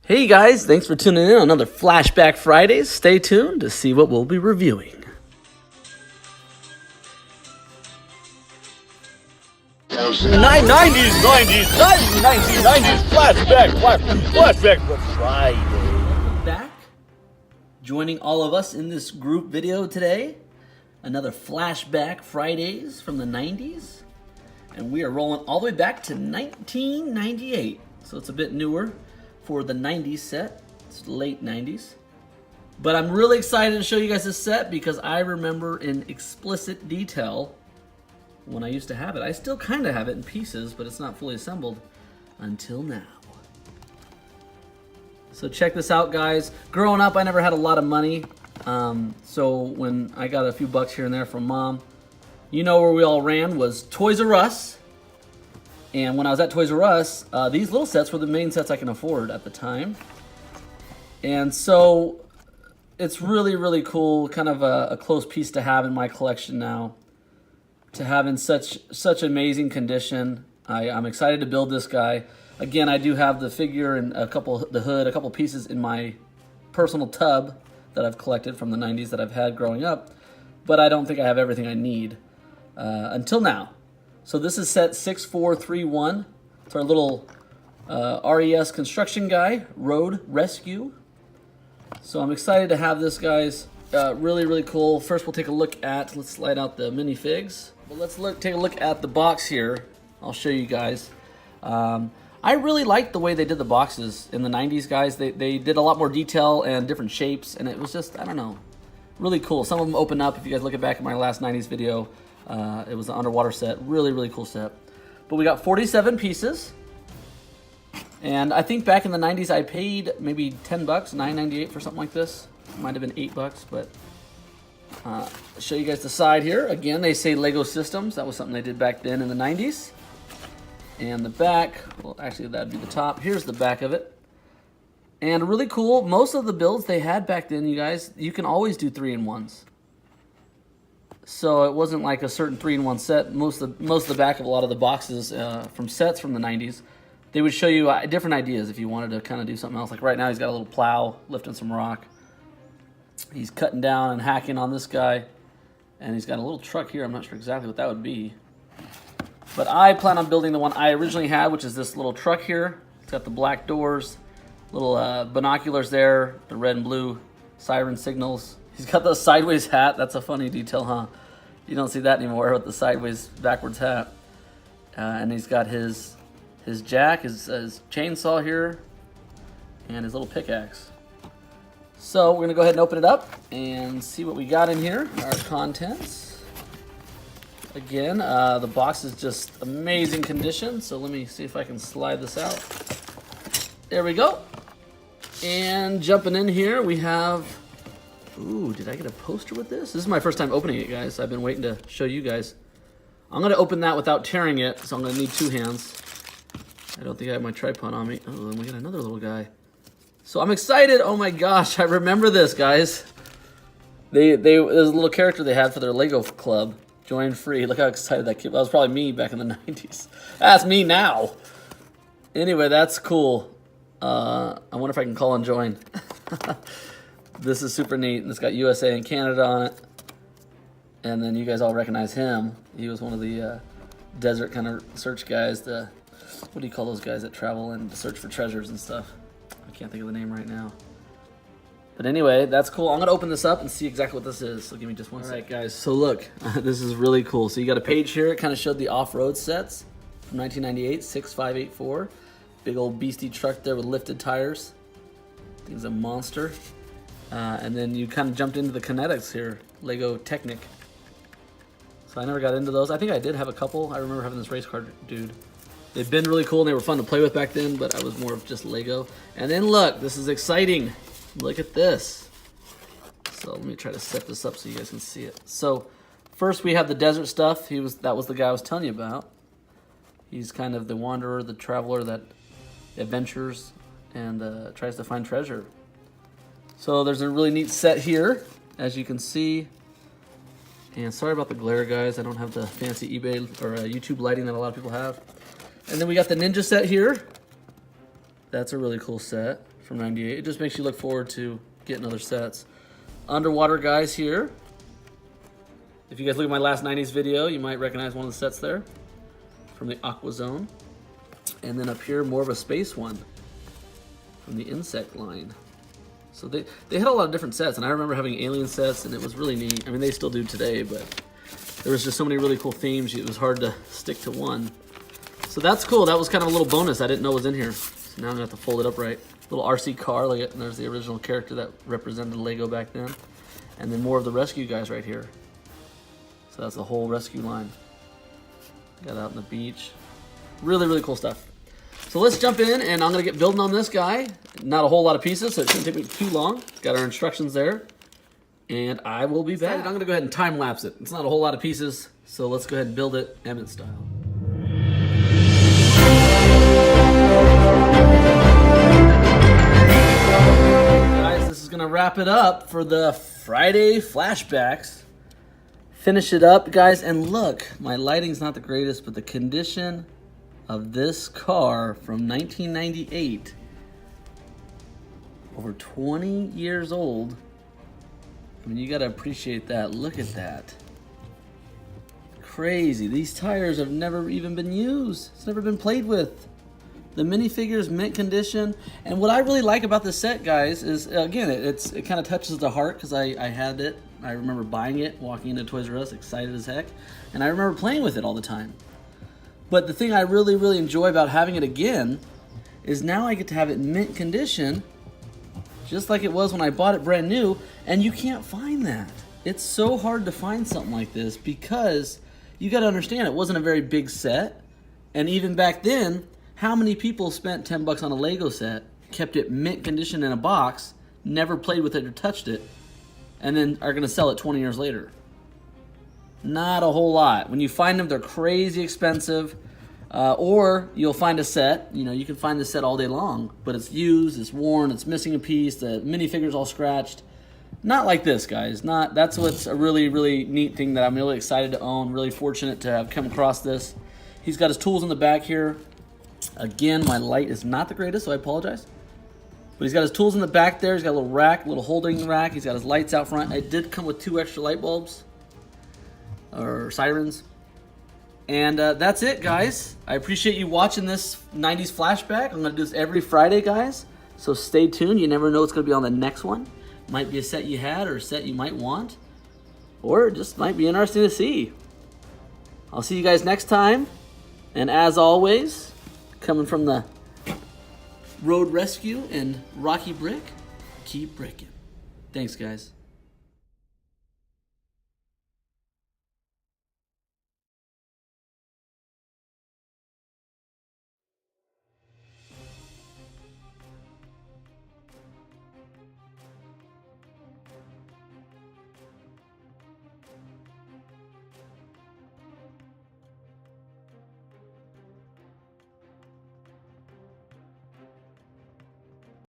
Hey guys, thanks for tuning in on another Flashback Friday. Stay tuned to see what we'll be reviewing. 90's, Flashback Friday. Welcome back. Joining all of us in this group video today, another Flashback Fridays from the 90s. And we are rolling all the way back to 1998. So it's a bit newer for the 90s set. It's late 90s. But I'm really excited to show you guys this set because I remember in explicit detail when I used to have it. I still kind of have it in pieces, but it's not fully assembled until now. So check this out, guys. Growing up, I never had a lot of money. So when I got a few bucks here and there from mom, you know where we all ran was Toys R Us. And when I was at Toys R Us, these little sets were the main sets I can afford at the time. And so it's really, really cool, kind of a close piece to have in my collection now. To have in such amazing condition. I'm excited to build this guy. Again, I do have the figure and the hood, a couple pieces in my personal tub that I've collected from the 90s that I've had growing up. But I don't think I have everything I need until now. So this is set 6431. It's our little RES construction guy, Road Rescue. So I'm excited to have this, guys. Really, really cool. First, we'll take a look at, let's slide out the minifigs. But let's take a look at the box here. I'll show you guys. I really liked the way they did the boxes in the 90s, guys. They did a lot more detail and different shapes, and it was just, I don't know, really cool. Some of them open up. If you guys look back at my last 90s video, it was an underwater set. Really, really cool set. But we got 47 pieces. And I think back in the 90s, I paid maybe 10 bucks, $9.98 for something like this. Might have been 8 bucks, but show you guys the side here. Again, they say Lego Systems. That was something they did back then in the 90s. And the back, well, actually that'd be the top. Here's the back of it. And really cool. Most of the builds they had back then, you guys, you can always do 3-in-1s. So it wasn't like a certain 3-in-1 set. Most of the back of a lot of the boxes from sets from the 90s, they would show you different ideas if you wanted to kind of do something else. Like right now, he's got a little plow lifting some rock. He's cutting down and hacking on this guy. And he's got a little truck here. I'm not sure exactly what that would be. But I plan on building the one I originally had, which is this little truck here. It's got the black doors, little binoculars there, the red and blue siren signals. He's got the sideways hat. That's a funny detail, huh? You don't see that anymore with the sideways backwards hat. And he's got his jack, his chainsaw here, and his little pickaxe. So we're gonna go ahead and open it up and see what we got in here, our contents. Again, the box is just amazing condition. So let me see if I can slide this out. There we go. And jumping in here, we have, ooh, did I get a poster with this? This is my first time opening it, guys. I've been waiting to show you guys. I'm gonna open that without tearing it, so I'm gonna need 2 hands. I don't think I have my tripod on me. Oh, then we got another little guy. So I'm excited. Oh my gosh, I remember this, guys. There's a little character they had for their Lego club. Join free. Look how excited that kid. That was probably me back in the 90s. That's me now. Anyway, that's cool. I wonder if I can call and join. This is super neat. And it's got USA and Canada on it. And then you guys all recognize him. He was one of the desert kind of search guys. What do you call those guys that travel and search for treasures and stuff? I can't think of the name right now. But anyway, that's cool. I'm going to open this up and see exactly what this is. So give me just one second. All right, guys. So look, this is really cool. So you got a page here. It kind of showed the off-road sets from 1998, 6584. Big old beastie truck there with lifted tires. Thing's a monster. And then you kind of jumped into the kinetics here. Lego Technic. So I never got into those. I think I did have a couple. I remember having this race car dude. They've been really cool and they were fun to play with back then, but I was more of just Lego. And then look, this is exciting. Look at this. So let me try to set this up so you guys can see it. So first we have the desert stuff. That was the guy I was telling you about. He's kind of the wanderer, the traveler that adventures and tries to find treasure. So there's a really neat set here, as you can see. And sorry about the glare, guys. I don't have the fancy eBay or YouTube lighting that a lot of people have. And then we got the ninja set here. That's a really cool set from 98. It just makes you look forward to getting other sets. Underwater guys here. If you guys look at my last 90s video, you might recognize one of the sets there from the Aqua Zone. And then up here, more of a space one from the Insect line. So they had a lot of different sets, and I remember having alien sets, and it was really neat. I mean, they still do today, but there was just so many really cool themes, it was hard to stick to one. So that's cool. That was kind of a little bonus I didn't know was in here. So now I'm gonna have to fold it up right. Little RC car, like there's the original character that represented Lego back then. And then more of the rescue guys right here. So that's the whole rescue line. Got out on the beach. Really, really cool stuff. So let's jump in, and I'm gonna get building on this guy. Not a whole lot of pieces, so it shouldn't take me too long. Got our instructions there. And I will be back. I'm gonna go ahead and time lapse it. It's not a whole lot of pieces, so let's go ahead and build it Emmett style. Guys, this is gonna wrap it up for the Friday flashbacks. Finish it up, guys, and look, my lighting's not the greatest, but the condition of this car from 1998, over 20 years old. I mean, you gotta appreciate that. Look at that. Crazy. These tires have never even been used. It's never been played with. The minifigure's mint condition. And what I really like about this set, guys, is, again, it kind of touches the heart because I had it. I remember buying it, walking into Toys R Us, excited as heck. And I remember playing with it all the time. But the thing I really, really enjoy about having it again is now I get to have it in mint condition, just like it was when I bought it brand new, and you can't find that. It's so hard to find something like this because you got to understand it wasn't a very big set, and even back then, how many people spent 10 bucks on a Lego set, kept it mint condition in a box, never played with it or touched it, and then are going to sell it 20 years later? Not a whole lot. When you find them, they're crazy expensive. Or you'll find a set, you know, you can find the set all day long, but it's used, it's worn, it's missing a piece, the minifigure's all scratched. Not like this, guys. That's what's a really, really neat thing that I'm really excited to own, really fortunate to have come across this. He's got his tools in the back here. Again, my light is not the greatest, so I apologize. But he's got his tools in the back there. He's got a little rack, a little holding rack. He's got his lights out front. It did come with 2 extra light bulbs, or sirens. And that's it, guys. I appreciate you watching this 90s flashback. I'm going to do this every Friday, guys. So stay tuned. You never know what's going to be on the next one. Might be a set you had or a set you might want. Or it just might be interesting to see. I'll see you guys next time. And as always, coming from the Road Rescue and Rocky Brick, keep bricking. Thanks, guys.